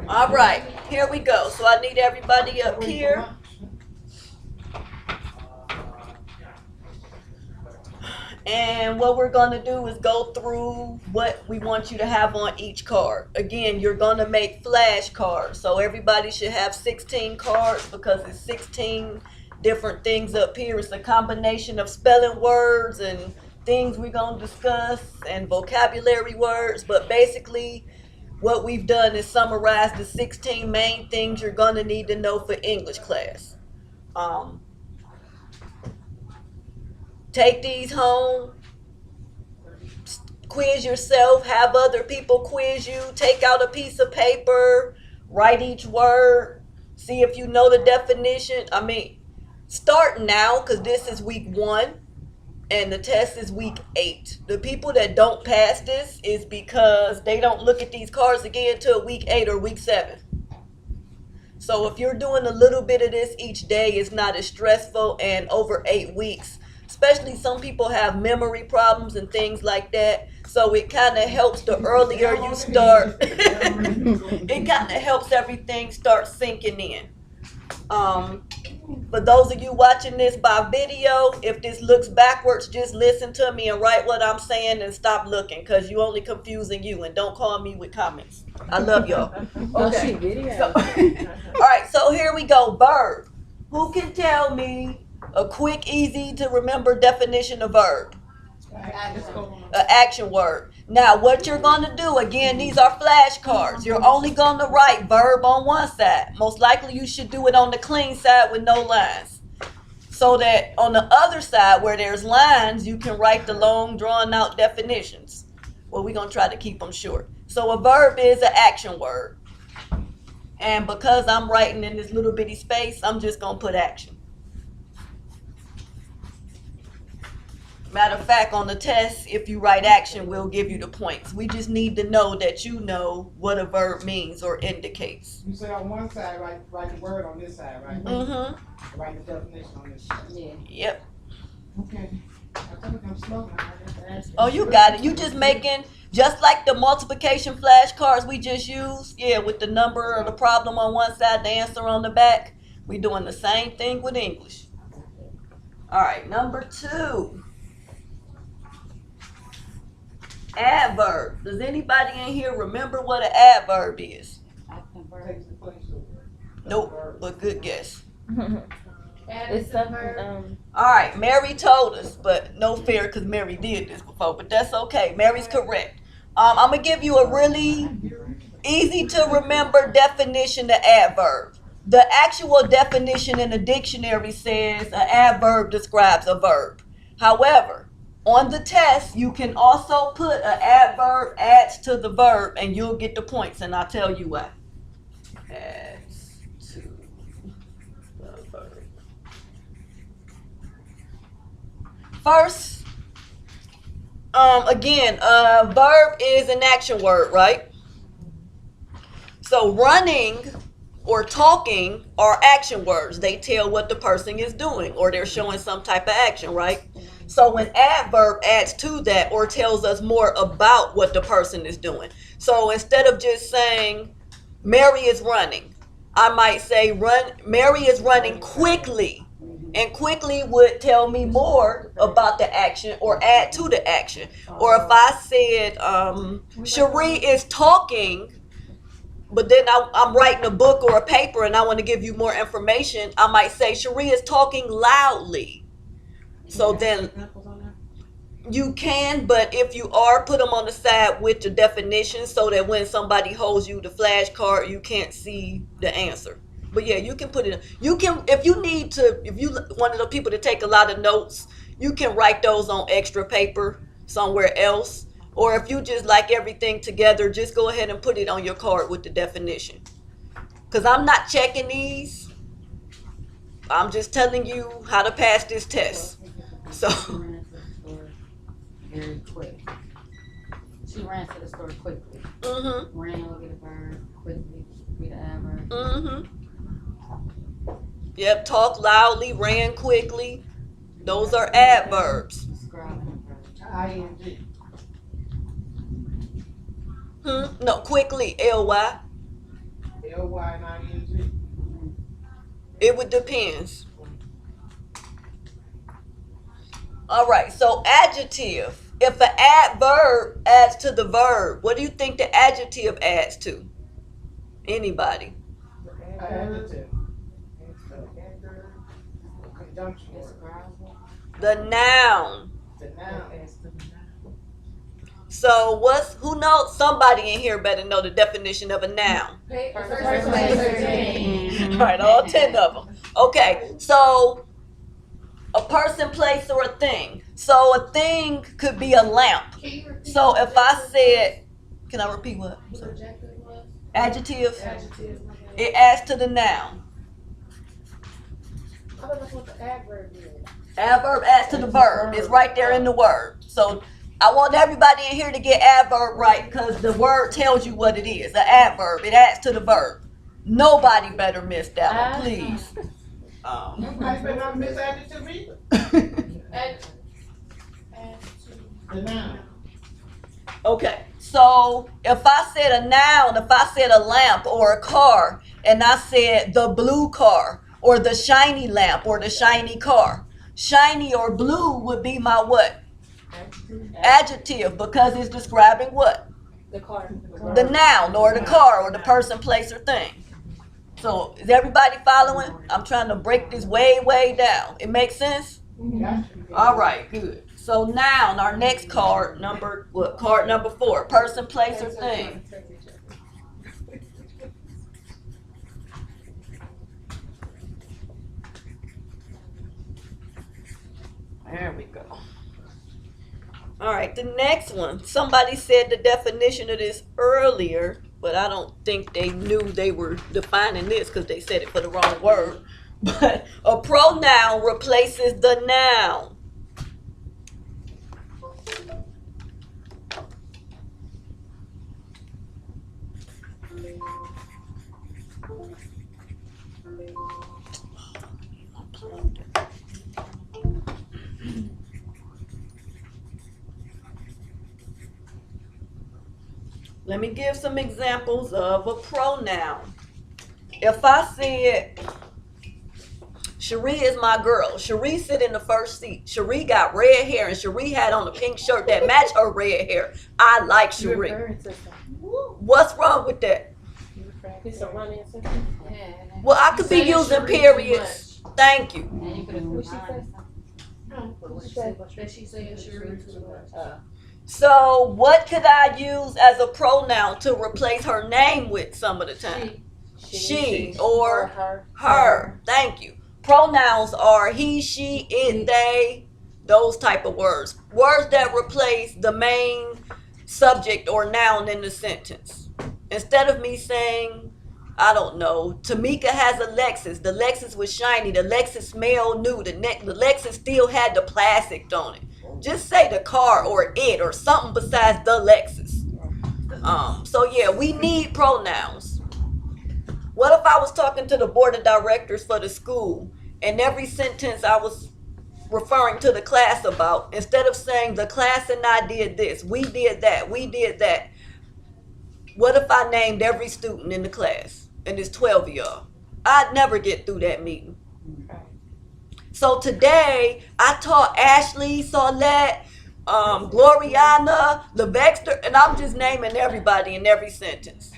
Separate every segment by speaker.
Speaker 1: All right, here we go. So I need everybody up here. And what we're going to do is go through what we want you to have on each card. Again, you're going to make flashcards. So everybody should have 16 cards because it's 16 different things up here. It's a combination of spelling words and things we're going to discuss and vocabulary words. But basically, what we've done is summarize the 16 main things you're going to need to know for English class. Take these home, quiz yourself, have other people quiz you, take out a piece of paper, write each word, see if you know the definition. I mean, start now because this is week 1 and the test is week 8. The people that don't pass this is because they don't look at these cards again till week 8 or week 7. So if you're doing a little bit of this each day, it's not as stressful, and over 8 weeks, especially some people have memory problems and things like that. So it kind of helps the earlier you start. It kind of helps everything start sinking in. For those of you watching this by video, if this looks backwards, just listen to me and write what I'm saying and stop looking because you only confusing you, and don't call me with comments. I love y'all. Okay. So, all right, so here we go. Verb. Who can tell me a quick, easy to remember definition of verb? An action word. Now, what you're going to do, again, these are flashcards. You're only going to write verb on one side. Most likely you should do it on the clean side with no lines. So that on the other side where there's lines, you can write the long drawn out definitions. Well, we're going to try to keep them short. So a verb is an action word. And because I'm writing in this little bitty space, I'm just going to put action. Matter of fact, on the test, if you write action, we'll give you the points. We just need to know that you know what a verb means or indicates.
Speaker 2: You say on one side, write the word on this side, right?
Speaker 1: Mm-hmm.
Speaker 2: Write the definition on this side. Yeah.
Speaker 1: Yep.
Speaker 2: Okay. I think I'm slow now.
Speaker 1: Oh, you got it. You just making, just like the multiplication flashcards we just used, yeah, with the number or the problem on one side, the answer on the back. We doing the same thing with English. All right, number 2. Adverb. Does anybody in here remember what an adverb is? Nope, but good guess.
Speaker 3: It's something.
Speaker 1: All right, Mary told us, but no fear because Mary did this before, but that's okay. Mary's correct. I'm going to give you a really easy to remember definition of adverb. The actual definition in the dictionary says an adverb describes a verb. However, on the test, you can also put an adverb adds to the verb and you'll get the points, and I'll tell you why. Adds to the verb. First, again, verb is an action word, right? So running or talking are action words. They tell what the person is doing or they're showing some type of action, right? So when adverb adds to that or tells us more about what the person is doing. So instead of just saying Mary is running, I might say Mary is running quickly. And quickly would tell me more about the action or add to the action. Or if I said Cherie is talking, but then I'm writing a book or a paper and I want to give you more information, I might say Cherie is talking loudly. So then you can, but if you are, put them on the side with the definition so that when somebody holds you the flashcard, you can't see the answer. But yeah, you can put it, you can, if you need to, if you one of the people to take a lot of notes, you can write those on extra paper somewhere else. Or if you just like everything together, just go ahead and put it on your card with the definition. Because I'm not checking these. I'm just telling you how to pass this test. So.
Speaker 3: Very quick. She ran to the store quickly.
Speaker 1: Mm-hmm.
Speaker 3: Ran will get a verb. Quickly be the adverb.
Speaker 1: Mm-hmm. Yep, talk loudly, ran quickly. Those are adverbs.
Speaker 3: Describing a verb.
Speaker 2: I-N-G.
Speaker 1: No, quickly. Ly.
Speaker 2: Lying.
Speaker 1: It would depends. All right. So adjective. If an adverb adds to the verb, what do you think the adjective adds to? Anybody?
Speaker 2: Adjective. Conjunction word.
Speaker 1: The noun.
Speaker 2: The noun.
Speaker 1: So who knows? Somebody in here better know the definition of a noun.
Speaker 3: Person, place, or thing.
Speaker 1: All right, all 10 of them. Okay, so a person, place, or a thing. So a thing could be a lamp. So if I said, can I repeat what? Adjective. It adds to the noun.
Speaker 4: I don't know what the adverb is.
Speaker 1: Adverb adds to the verb. It's right there in the word. So I want everybody in here to get adverb right because the word tells you what it is. An adverb. It adds to the verb. Nobody better miss that one, please.
Speaker 2: Nobody better not miss adjective either. The noun.
Speaker 1: Okay, so if I said a noun, if I said a lamp or a car, and I said the blue car or the shiny lamp or the shiny car, shiny or blue would be my what? Adjective, because it's describing what?
Speaker 4: The car.
Speaker 1: The noun or the car or the person, place, or thing. So is everybody following? I'm trying to break this way, way down. It makes sense? All right, good. So noun, our next card, card number 4, person, place, or thing. There we go. All right, the next one. Somebody said the definition of this earlier, but I don't think they knew they were defining this because they said it for the wrong word. But a pronoun replaces the noun. Let me give some examples of a pronoun. If I said, Cherie is my girl. Cherie sit in the first seat. Cherie got red hair and Cherie had on a pink shirt that matched her red hair. I like Cherie. What's wrong with that?
Speaker 4: It's a running sentence.
Speaker 1: Well, I could be using periods. Thank you.
Speaker 3: And you could have
Speaker 4: What she
Speaker 3: said.
Speaker 4: say? She said Cherie too much.
Speaker 1: So what could I use as a pronoun to replace her name with some of the time? She or her. Thank you. Pronouns are he, she, it, they, those type of words. Words that replace the main subject or noun in the sentence. Instead of me saying, I don't know, Tamika has a Lexus. The Lexus was shiny. The Lexus smelled new. The Lexus still had the plastic on it. Just say the car or it or something besides the Lexus. So yeah, we need pronouns. What if I was talking to the board of directors for the school and every sentence I was referring to the class about, instead of saying the class and I did this, we did that, what if I named every student in the class and there's 12 of y'all? I'd never get through that meeting. So today, I taught Ashley, Saulette, Gloriana, LeVexter, and I'm just naming everybody in every sentence.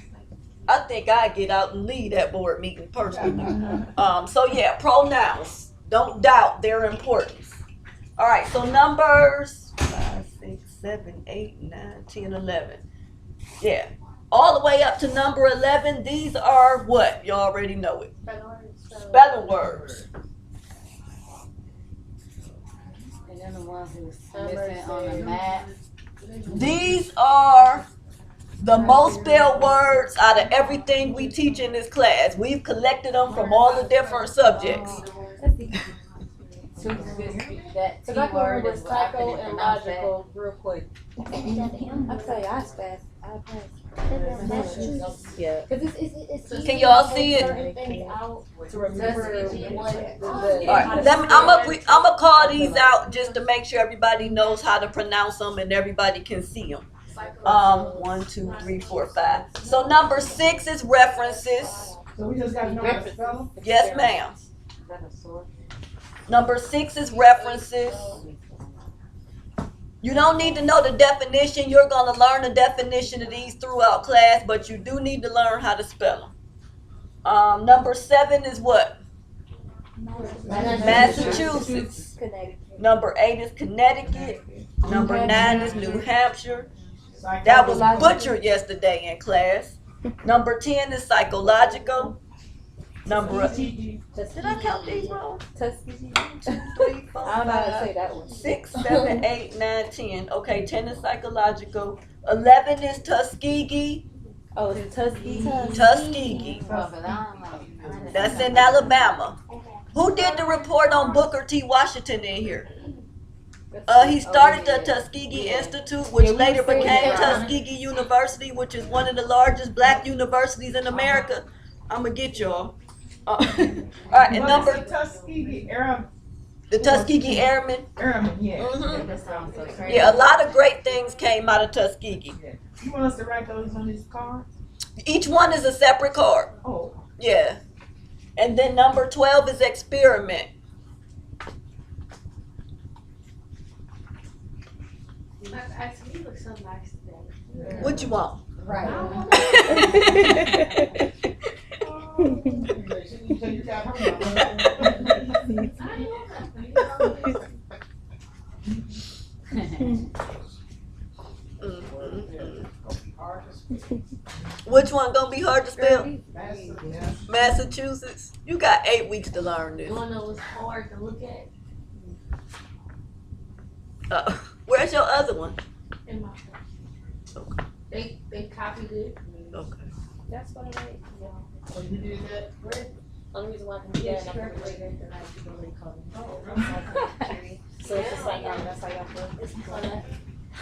Speaker 1: I think I get out and lead that board meeting personally. So yeah, pronouns. Don't doubt their importance. All right, so numbers 5, 6, 7, 8, 9, 10, 11. Yeah, all the way up to number 11. These are what? You already know it. Spelling words.
Speaker 3: And then the ones who's missing on the map.
Speaker 1: These are the most spelled words out of everything we teach in this class. We've collected them from all the different subjects.
Speaker 3: That T
Speaker 4: Cause I can
Speaker 3: word
Speaker 4: remember
Speaker 3: is what I
Speaker 4: typo
Speaker 3: couldn't
Speaker 4: and
Speaker 3: pronounce that.
Speaker 4: logical real quick.
Speaker 5: I tell you, I passed.
Speaker 4: Yeah.
Speaker 5: Cause it's
Speaker 1: Can y'all see it?
Speaker 5: certain things out
Speaker 4: To remember what
Speaker 1: All right, I'm gonna call these out just to make sure everybody knows how to pronounce them and everybody can see them. 1, 2, 3, 4, 5. So number 6 is references.
Speaker 2: So we just gotta know how to spell them?
Speaker 1: Yes, ma'am.
Speaker 3: Is that a sword?
Speaker 1: Number 6 is references. You don't need to know the definition. You're going to learn the definition of these throughout class, but you do need to learn how to spell them. Number 7 is what? Massachusetts.
Speaker 5: Connecticut.
Speaker 1: Number 8 is Connecticut. Number 9 is New Hampshire. That was butchered yesterday in class. Number 10 is psychological. Did I count these wrong?
Speaker 5: Tuskegee.
Speaker 1: 1, 2, 3, 4,
Speaker 5: I don't know how to
Speaker 1: 5,
Speaker 5: say that one.
Speaker 1: 6, 7, 8, 9, 10. Okay, 10 is psychological. 11 is Tuskegee.
Speaker 5: Oh, it's Tuskegee.
Speaker 1: Tuskegee.
Speaker 3: Oh, but I don't know.
Speaker 1: That's in Alabama. Who did the report on Booker T. Washington in here? He started the Tuskegee Institute, which later became Tuskegee University, which is one of the largest black universities in America. I'm gonna get y'all. All right, and
Speaker 2: What is the
Speaker 1: number
Speaker 2: Tuskegee
Speaker 1: the Tuskegee Airmen.
Speaker 2: Airmen, yeah.
Speaker 1: Mhm.
Speaker 3: That sounds so crazy.
Speaker 1: Yeah, a lot of great things came out of Tuskegee.
Speaker 2: You want us to write those on these cards?
Speaker 1: Each one is a separate card.
Speaker 2: Oh.
Speaker 1: Yeah. And then number 12 is experiment.
Speaker 4: Actually, you look so nice today.
Speaker 1: What you want?
Speaker 3: Right.
Speaker 2: So you got her
Speaker 1: Which one gonna be hard to spell?
Speaker 2: number.
Speaker 1: Massachusetts. You got 8 weeks to learn this.
Speaker 4: You wanna know what's hard to look at
Speaker 1: Where's your other one?
Speaker 4: in my phone? They copied it.
Speaker 1: Okay.
Speaker 5: That's what I like.
Speaker 2: So you did that?
Speaker 4: Only reason why I can do that, I'm later than I people really call me.
Speaker 2: Oh, really?
Speaker 5: So it's just like, that's how y'all feel. It's fun.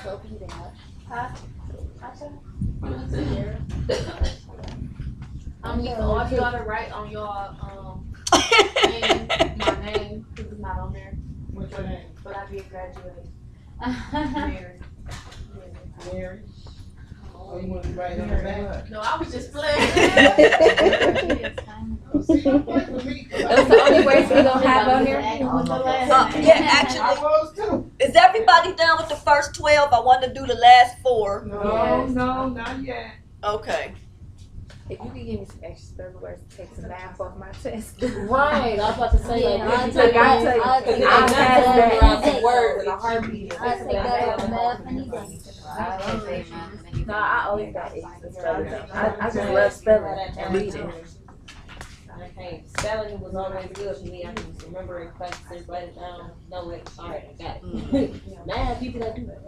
Speaker 5: So you didn't have.
Speaker 4: All you gotta write on your name, my name, because it's not on there,
Speaker 2: What's your name?
Speaker 4: but I did graduate. Mary.
Speaker 2: Mary? Oh, you want to write it on the back?
Speaker 4: No, I was just playing.
Speaker 2: See, don't play with me.
Speaker 5: That's the only words we gonna have on there?
Speaker 1: Yeah,
Speaker 2: I
Speaker 1: actually,
Speaker 2: was too.
Speaker 1: is everybody done with the first 12? I want to do the last 4.
Speaker 2: No, not yet.
Speaker 1: Okay.
Speaker 5: If you could give me some extra spelling words to take some math off my test.
Speaker 4: Right, I was about to say,
Speaker 5: Yeah,
Speaker 4: like,
Speaker 5: I'll
Speaker 4: if
Speaker 5: take
Speaker 4: you
Speaker 5: I'll
Speaker 4: take-
Speaker 5: take-
Speaker 4: if you
Speaker 5: I'll
Speaker 4: take
Speaker 5: pass
Speaker 4: math,
Speaker 5: that.
Speaker 4: memorize some words in a heartbeat.
Speaker 5: I take that as math anything.
Speaker 3: No,
Speaker 5: No, I always got A's in spelling. I just love spelling and reading.
Speaker 4: Okay, spelling was always good for me. I can just remember it, practice, write it down, know it. All right, I got it. Now people that do that.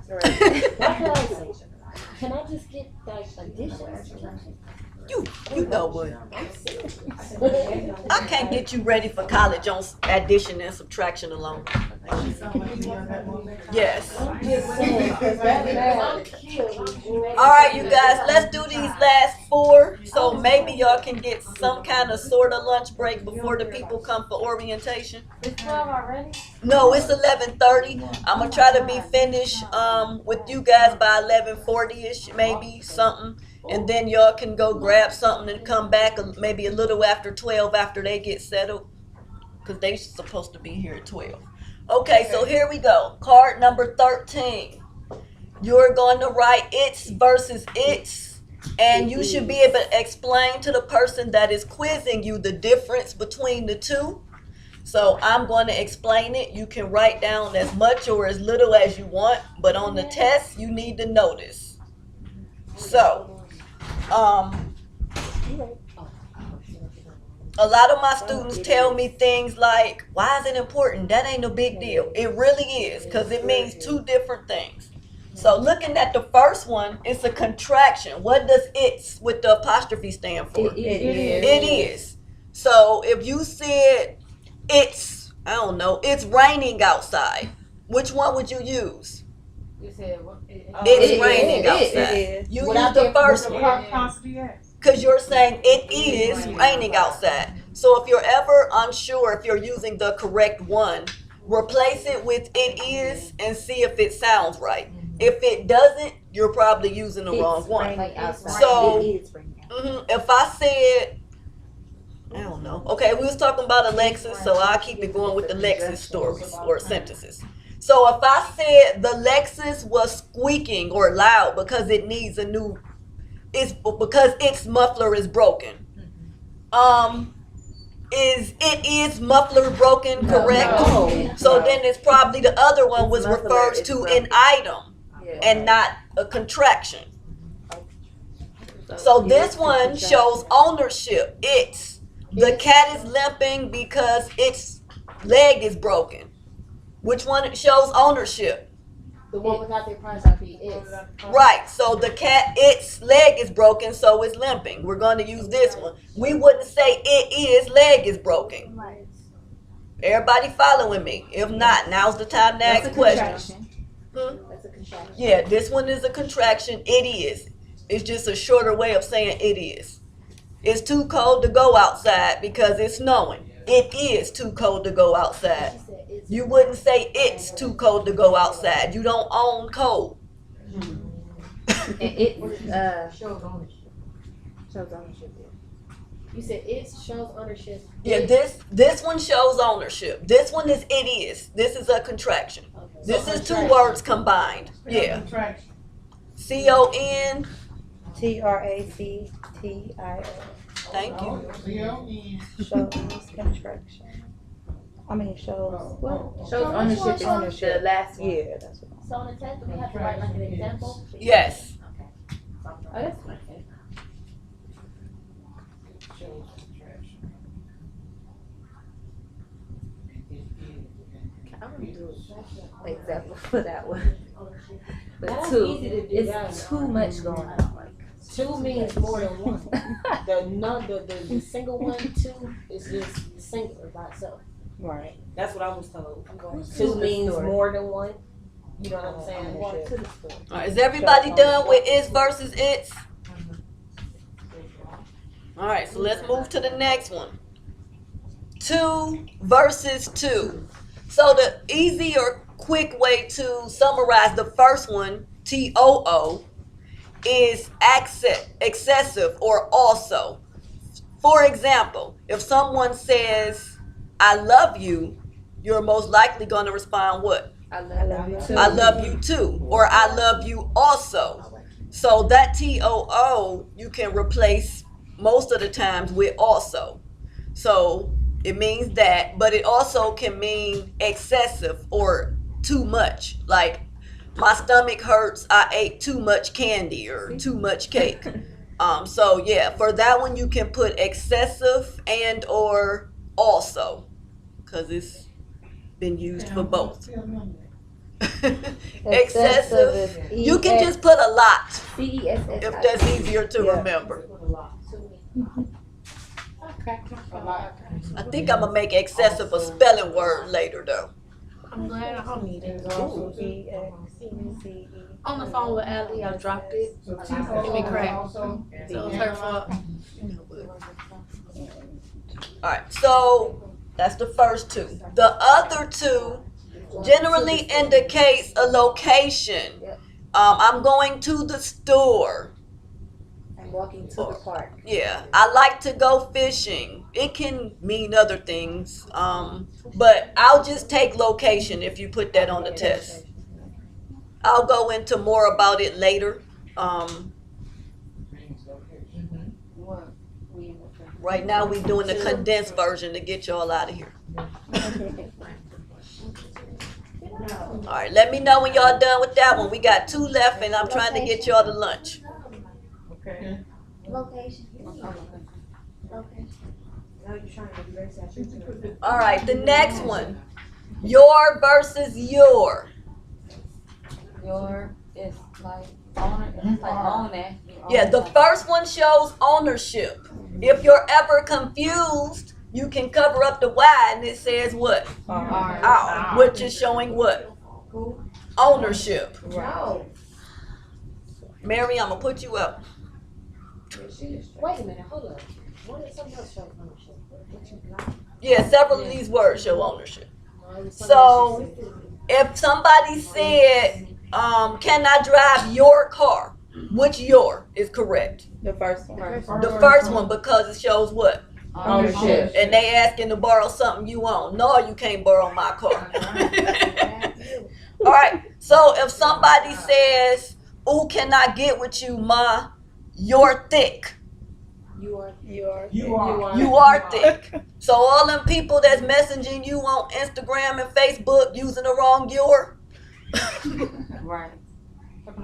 Speaker 4: What can I say? Can I just get like addition?
Speaker 1: You know what? I can't get you ready for college on addition and subtraction alone. Yes.
Speaker 4: I'm just saying, 'cause that math is killing.
Speaker 1: All right, you guys, let's do these last 4 so maybe y'all can get some kind of sort of lunch break before the people come for orientation.
Speaker 4: It's 12 already?
Speaker 1: No, it's 11:30. I'm gonna try to be finished with you guys by 11:40ish, maybe something, and then y'all can go grab something and come back maybe a little after 12 after they get settled, cause they supposed to be here at 12. Okay, so here we go. Card number 13. You're going to write its versus its, and you should be able to explain to the person that is quizzing you the difference between the two. So I'm going to explain it. You can write down as much or as little as you want, but on the test, you need to notice. So, a lot of my students tell me things like, why is it important? That ain't no big deal. It really is, because it means 2 different things. So looking at the first one, it's a contraction. What does its with the apostrophe stand for?
Speaker 5: It is.
Speaker 1: It is. So if you said it's, I don't know, it's raining outside, which one would you use?
Speaker 4: You said what?
Speaker 1: It's raining outside.
Speaker 5: It is.
Speaker 1: You
Speaker 4: Without
Speaker 1: use the
Speaker 4: the-
Speaker 1: first
Speaker 4: with
Speaker 1: one.
Speaker 4: the
Speaker 2: Constantly yes.
Speaker 1: Because you're saying it is raining outside. So if you're ever unsure if you're using the correct one, replace it with it is and see if it sounds right. If it doesn't, you're probably using the wrong one.
Speaker 3: Like outside.
Speaker 1: So-
Speaker 5: It is raining outside.
Speaker 1: If I said, I don't know. Okay, we was talking about Alexis, so I'll keep it going with the Lexus stories or sentences. So if I said the Lexus was squeaking or loud because it needs a new, it's because its muffler is broken. Is muffler broken correct?
Speaker 4: No.
Speaker 1: So then it's probably the other one was
Speaker 5: Its muffler
Speaker 1: refers
Speaker 5: is
Speaker 1: to
Speaker 5: broken.
Speaker 1: an item
Speaker 5: Yeah.
Speaker 1: and not a contraction. So this one shows ownership. It's the cat is limping because its leg is broken. Which one shows ownership?
Speaker 4: The one without the apostrophe is.
Speaker 1: Right. So the cat, its leg is broken, so it's limping. We're going to use this one. We wouldn't say it is leg is broken.
Speaker 5: Right.
Speaker 1: Everybody following me? If not, now's the time to
Speaker 5: That's
Speaker 1: ask
Speaker 5: a
Speaker 1: questions.
Speaker 5: contraction.
Speaker 1: Hmm?
Speaker 5: That's a contraction.
Speaker 1: Yeah, this one is a contraction. It is. It's just a shorter way of saying it is. It's too cold to go outside because it's snowing. It is too cold to go outside. You wouldn't say it's too cold to go outside. You don't own cold.
Speaker 5: And it
Speaker 4: Shows ownership.
Speaker 5: shows ownership.
Speaker 4: You said it shows ownership.
Speaker 1: Yeah, this one shows ownership. This one is it is. This is a contraction.
Speaker 4: Okay.
Speaker 1: This
Speaker 4: So
Speaker 1: is two
Speaker 4: contraction.
Speaker 1: words combined. Yeah.
Speaker 2: Contraction.
Speaker 1: CON.
Speaker 5: TRACTIO
Speaker 1: Thank you.
Speaker 2: C-O-N.
Speaker 5: shows contraction. I mean shows what?
Speaker 4: Shows ownership is
Speaker 5: Ownership. Last year. That's what.
Speaker 4: So on the test, do we have to write like an example?
Speaker 1: Yes.
Speaker 4: Okay.
Speaker 5: Oh, that's okay.
Speaker 2: Shows contraction.
Speaker 5: I'm gonna do an example for that one. But
Speaker 4: That's
Speaker 5: two,
Speaker 4: easy to do,
Speaker 5: it's
Speaker 4: guys.
Speaker 5: too much going on. Like
Speaker 4: Two means more than one. The single one, two, is just singular by itself.
Speaker 5: right.
Speaker 4: That's what I was told.
Speaker 5: To
Speaker 4: Two
Speaker 5: the
Speaker 4: means
Speaker 5: store.
Speaker 4: more than one. You know what I'm saying?
Speaker 5: I'm going to the store.
Speaker 1: All right, is everybody done with is versus its? All right, so let's move to the next one. Two versus two. So the easy or quick way to summarize the first one, TOO, is excessive or also. For example, if someone says, I love you, you're most likely going to respond what?
Speaker 5: I love you too.
Speaker 1: I love you too, or I love you also. So that TOO you can replace most of the times with also. So it means that, but it also can mean excessive or too much. Like my stomach hurts, I ate too much candy or too much cake. So yeah, for that one you can put excessive and or also, because it's been used for both. Excessive. You can just put a lot
Speaker 5: CESS.
Speaker 1: if that's easier to remember. I think I'm gonna make excessive a spelling word later though.
Speaker 6: I'm glad I don't need it.
Speaker 5: EXCE.
Speaker 6: On the phone with Allie, I dropped it.
Speaker 2: So
Speaker 6: Give me crack.
Speaker 2: also.
Speaker 6: So it's her fault.
Speaker 1: Alright, so that's the first two. The other two generally indicates a location. I'm going to the store.
Speaker 5: I'm walking to the park.
Speaker 1: Yeah, I like to go fishing. It can mean other things, but I'll just take location if you put that on the test. I'll go into more about it later. Right now we're doing the condensed version to get y'all out of here. All right, let me know when y'all done with that one. We got two left and I'm trying to get y'all to lunch.
Speaker 2: Okay.
Speaker 5: Location.
Speaker 1: All right, the next one. Your versus your.
Speaker 3: Your is like owner, it's like owning.
Speaker 1: Yeah, the first one shows ownership. If you're ever confused, you can cover up the Y and it says what? Our, which is showing what? Ownership.
Speaker 4: No.
Speaker 1: Mary, I'm gonna put you up.
Speaker 4: Wait a minute, hold up. What did something else show ownership?
Speaker 1: Yeah, several of these words show ownership. So if somebody said cannot drive your car. Which your is correct?
Speaker 5: The first one.
Speaker 1: The first one, because it shows what?
Speaker 5: Ownership.
Speaker 1: And they asking to borrow something you own. No, you can't borrow my car. All right. So if somebody says, "Ooh, can I get with you, ma? You're thick."
Speaker 5: You are
Speaker 1: You are thick. So all them people that's messaging you on Instagram and Facebook using the wrong your.
Speaker 3: Right.
Speaker 6: I don't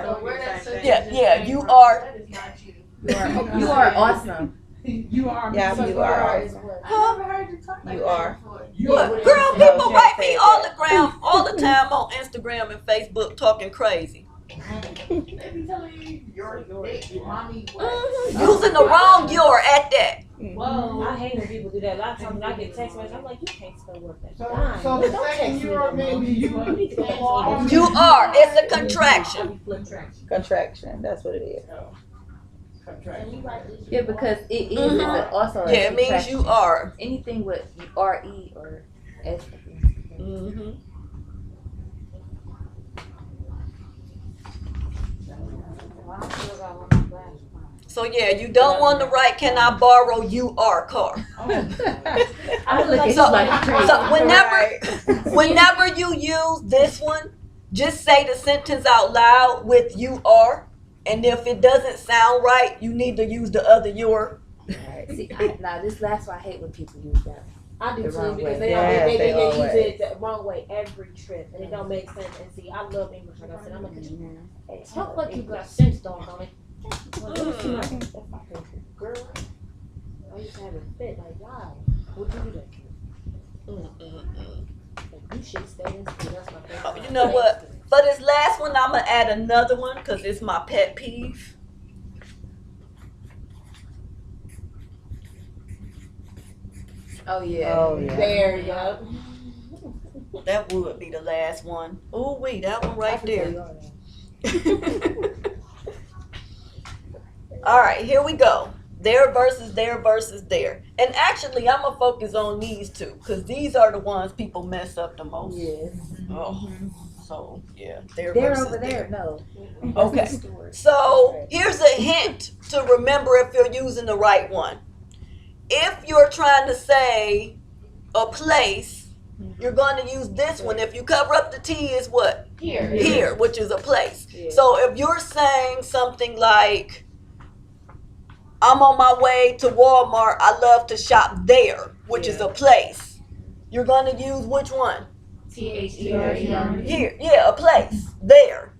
Speaker 6: know where that says.
Speaker 1: Yeah, you are.
Speaker 6: That is not you.
Speaker 5: You are awesome.
Speaker 2: You are.
Speaker 5: Yeah, you are awesome.
Speaker 6: I never heard you talk like
Speaker 5: You
Speaker 6: that
Speaker 5: are.
Speaker 6: before.
Speaker 1: What? Girl, people write me all the time on Instagram and Facebook talking crazy.
Speaker 6: They be telling you you're thick, mommy.
Speaker 1: Using the wrong your at that.
Speaker 4: Whoa, I hate when people do that. A lot of times when I get text messages, I'm like, you can't spell work that.
Speaker 2: So the second you are maybe you
Speaker 4: need to go back to
Speaker 1: You are. It's a contraction.
Speaker 5: Contraction. That's what it is.
Speaker 2: Contraction.
Speaker 5: Yeah, because it is it's also a
Speaker 1: Yeah, it means you
Speaker 5: contraction.
Speaker 1: are.
Speaker 5: Anything with RE or S.
Speaker 1: Mm-hmm.
Speaker 3: Well, I still got one of my flashcards.
Speaker 1: So yeah, you don't want to write, "Can I borrow you our car?"
Speaker 5: I look at
Speaker 1: So-
Speaker 5: like crazy.
Speaker 1: So whenever you use this one, just say the sentence out loud with "you are," and if it doesn't sound right, you need to use the other "your."
Speaker 5: Right. See, this last one I hate when people use that.
Speaker 4: I do
Speaker 5: The
Speaker 4: too
Speaker 5: wrong
Speaker 4: because
Speaker 5: way.
Speaker 4: they
Speaker 5: Yes, they
Speaker 4: use
Speaker 5: always.
Speaker 4: it the wrong way every trip and it don't make sense. And see, I love English. Like I said, I'm like, hey, talk like you got sense, dog on it. Girl, I used to have a fit. Like, why? Would you do that? Like, you should stay in school. That's my favorite.
Speaker 1: Oh, you know what? For this last one, I'm gonna add another one because it's my pet peeve.
Speaker 5: Oh yeah.
Speaker 2: Oh, yeah.
Speaker 4: There you go.
Speaker 1: That would be the last one. Oh wait, that one right there. All right, here we go. There versus there versus there. And actually, I'm gonna focus on these two because these are the ones people mess up the most.
Speaker 5: Yes.
Speaker 1: Oh, so yeah, there
Speaker 5: They're
Speaker 1: versus
Speaker 5: over there. No.
Speaker 1: Okay.
Speaker 5: That's the story.
Speaker 1: So here's a hint to remember if you're using the right one. If you're trying to say a place, you're going to use this one. If you cover up the T, is what?
Speaker 4: Here.
Speaker 1: Here, which is a place.
Speaker 5: Yeah.
Speaker 1: So if you're saying something like, "I'm on my way to Walmart, I love to shop there," which is a place, you're going to use which one?
Speaker 6: THERE.
Speaker 1: Here, yeah, a place, there.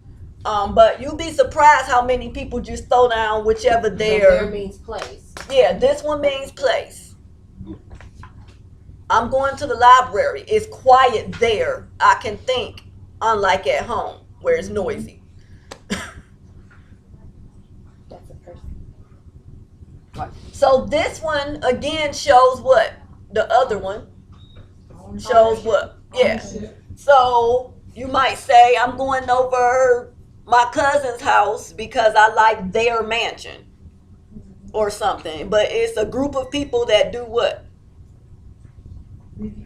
Speaker 1: But you'd be surprised how many people just throw down whichever
Speaker 4: There
Speaker 1: there.
Speaker 4: means place.
Speaker 1: Yeah, this one means place. I'm going to the library. It's quiet there. I can think, unlike at home where it's noisy.
Speaker 5: That's a person.
Speaker 1: So this one again shows what? The other one shows what? Yeah. So you might say, "I'm going over my cousin's house because I like their mansion," or something. But it's a group of people that do what?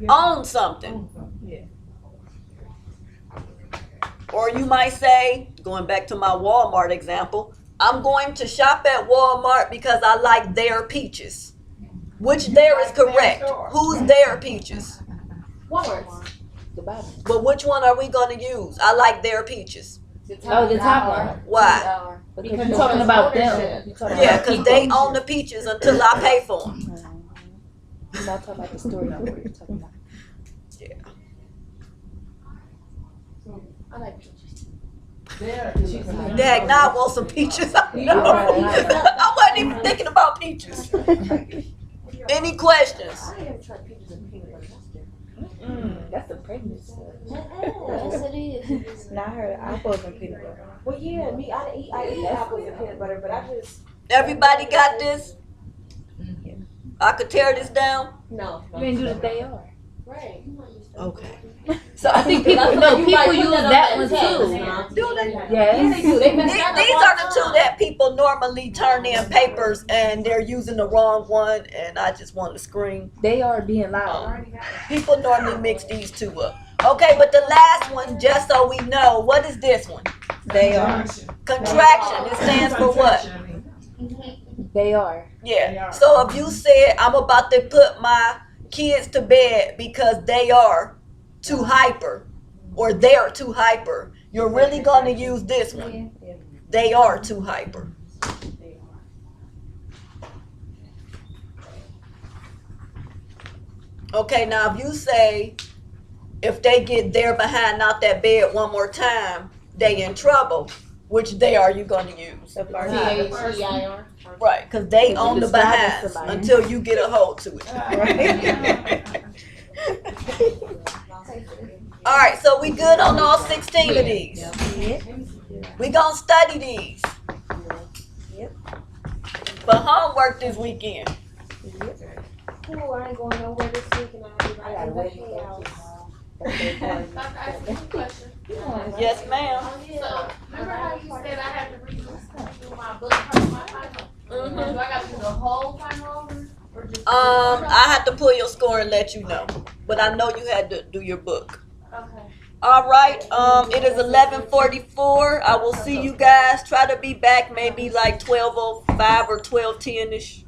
Speaker 1: Own something.
Speaker 2: Yeah.
Speaker 1: Or you might say, going back to my Walmart example, "I'm going to shop at Walmart because I like their peaches." Which there is correct? Who's their peaches?
Speaker 4: Walmart.
Speaker 5: The bottom.
Speaker 1: But which one are we going to use? I like their peaches.
Speaker 5: Oh, the top one.
Speaker 1: Why?
Speaker 5: Because you're talking about them. You're talking
Speaker 1: Yeah,
Speaker 5: about
Speaker 1: because
Speaker 5: people.
Speaker 1: they own the peaches until I pay for them.
Speaker 5: You're not talking about the story. No, what you're talking about.
Speaker 6: I like peaches.
Speaker 1: Dad, now I want some peaches. I wasn't even thinking about peaches. Any questions?
Speaker 4: I have tried peaches and peanut butter.
Speaker 5: That's the pregnant stuff.
Speaker 4: Yes, it is.
Speaker 5: Now I heard apples and peanut butter.
Speaker 4: Well, yeah, me, I eat apples and peanut butter, but I just
Speaker 1: Everybody got this? I could tear this down?
Speaker 4: no.
Speaker 5: You ain't do the they are.
Speaker 4: Right.
Speaker 1: Okay.
Speaker 5: So I think people use that one too.
Speaker 1: Do they?
Speaker 5: Yes.
Speaker 4: They do. They mess
Speaker 1: These
Speaker 4: that up
Speaker 1: are
Speaker 4: all
Speaker 1: the
Speaker 4: the
Speaker 1: two
Speaker 4: time.
Speaker 1: that people normally turn in papers and they're using the wrong one, and I just want to scream.
Speaker 5: They are being loud.
Speaker 1: People normally mix these two up. Okay, but the last one, just so we know, what is this one?
Speaker 5: They are.
Speaker 1: Contraction. It stands for what?
Speaker 5: They are.
Speaker 1: Yeah. So if you said, I'm about to put my kids to bed because they are too hyper, or they're too hyper, you're really going to use this one. They are too hyper. Okay, now if you say, if they get their behind out that bed one more time, they in trouble. Which they are you going to use?
Speaker 5: The first
Speaker 4: T-H-E-I-R.
Speaker 1: Right, because they
Speaker 5: Because
Speaker 1: own
Speaker 5: you're
Speaker 1: the
Speaker 5: describing
Speaker 1: behind
Speaker 5: somebody.
Speaker 1: until you get a hold to it. All right, so we good on all 16 of these. We gonna study these for homework this weekend.
Speaker 4: Cool, I ain't going nowhere this week and I gotta wait for y'all.
Speaker 6: Dr. Ice, one question.
Speaker 1: Yes, ma'am.
Speaker 6: So, remember how you said I had to redo my book for my final?
Speaker 1: Mhm.
Speaker 6: Do I got to do the whole final over? Or just
Speaker 1: I had to pull your score and let you know, but I know you had to do your book.
Speaker 6: Okay.
Speaker 1: All right. It is 11:44. I will see you guys. Try to be back maybe like 12:05 or 12:10 ish.